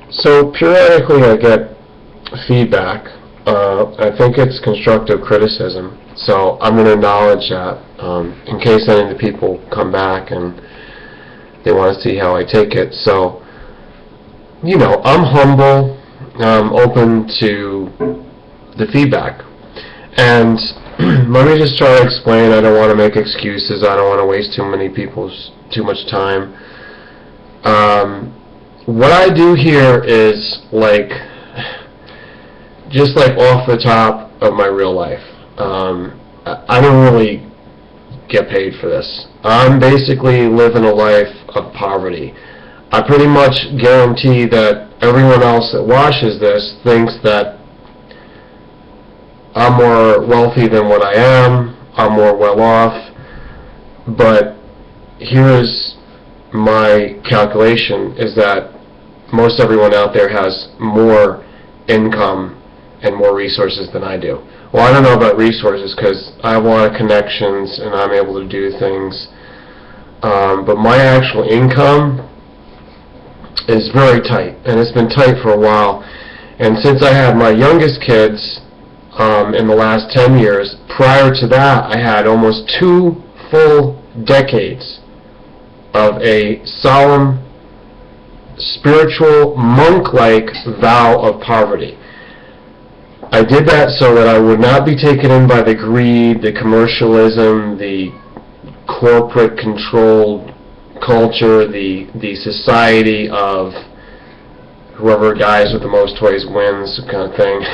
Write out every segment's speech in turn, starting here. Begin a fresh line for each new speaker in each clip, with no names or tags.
So periodically I get feedback. I think it's constructive criticism. So I'm going to acknowledge that in case any of the people come back and they want to see how I take it. So, you know, I'm humble. I'm open to the feedback. And let me just try to explain. I don't want to make excuses. I don't want to waste too much time. What I do here is just like off the top of my real life. I don't really get paid for this. I'm basically living a life of poverty. I pretty much guarantee that everyone else that watches this thinks that I'm more wealthy than what I am, I'm more well off, but here's my calculation, is that most everyone out there has more income and more resources than I do. Well, I don't know about resources because I have a lot of connections and I'm able to do things, but my actual income is very tight, and it's been tight for a while. And since I had my youngest kids in the last 10 years, prior to that I had almost 2 full decades of a solemn, spiritual, monk-like vow of poverty. I did that so that I would not be taken in by the greed, the commercialism, the corporate-controlled culture, the society of whoever dies with the most toys wins kind of thing.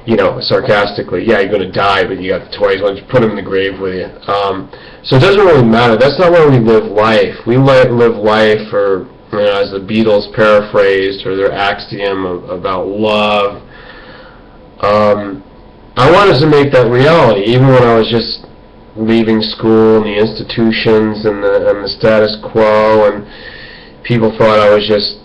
You know, sarcastically, yeah, you're going to die, but you got the toys. Why don't you put them in the grave with you? So it doesn't really matter. That's not why we live life. We live life, or you know, as the Beatles paraphrased, or their axiom about love. I wanted to make that reality, even when I was just leaving school and the institutions and the status quo, and people thought I was just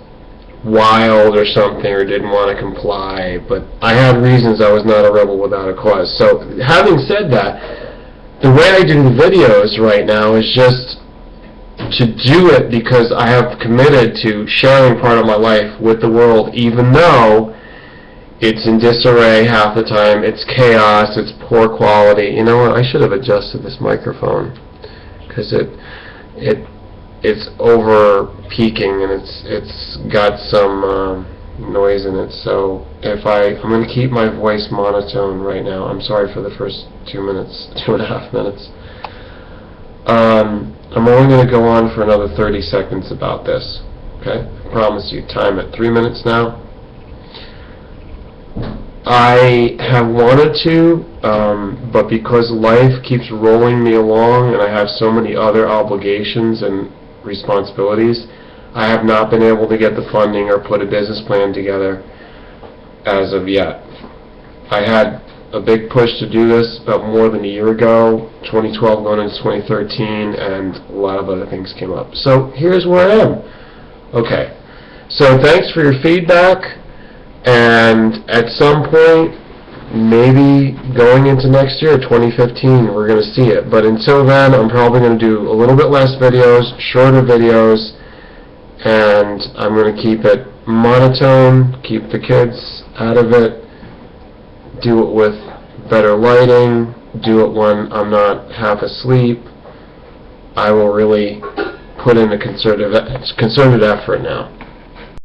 wild or something or didn't want to comply, but I had reasons. I was not a rebel without a cause. So having said that, the way I do the videos right now is just to do it because I have committed to sharing part of my life with the world, even though it's in disarray half the time, it's chaos, it's poor quality. You know what, I should have adjusted this microphone because it's over peaking and it's got some noise in it. So I'm going to keep my voice monotone right now. I'm sorry for the first 2.5 minutes. I'm only going to go on for another 30 seconds about this. Okay? I promise you. Time it. 3 minutes now. I have wanted to, but because life keeps rolling me along and I have so many other obligations and responsibilities, I have not been able to get the funding or put a business plan together as of yet. I had a big push to do this about more than a year ago, 2012 going into 2013, and a lot of other things came up. So here's where I am. Okay, so thanks for your feedback, and at some point, maybe going into next year, 2015, we're going to see it. But until then, I'm probably going to do a little bit less videos, shorter videos, and I'm going to keep it monotone, keep the kids out of it, do it with better lighting, do it when I'm not half asleep. I will really put in a concerted effort now.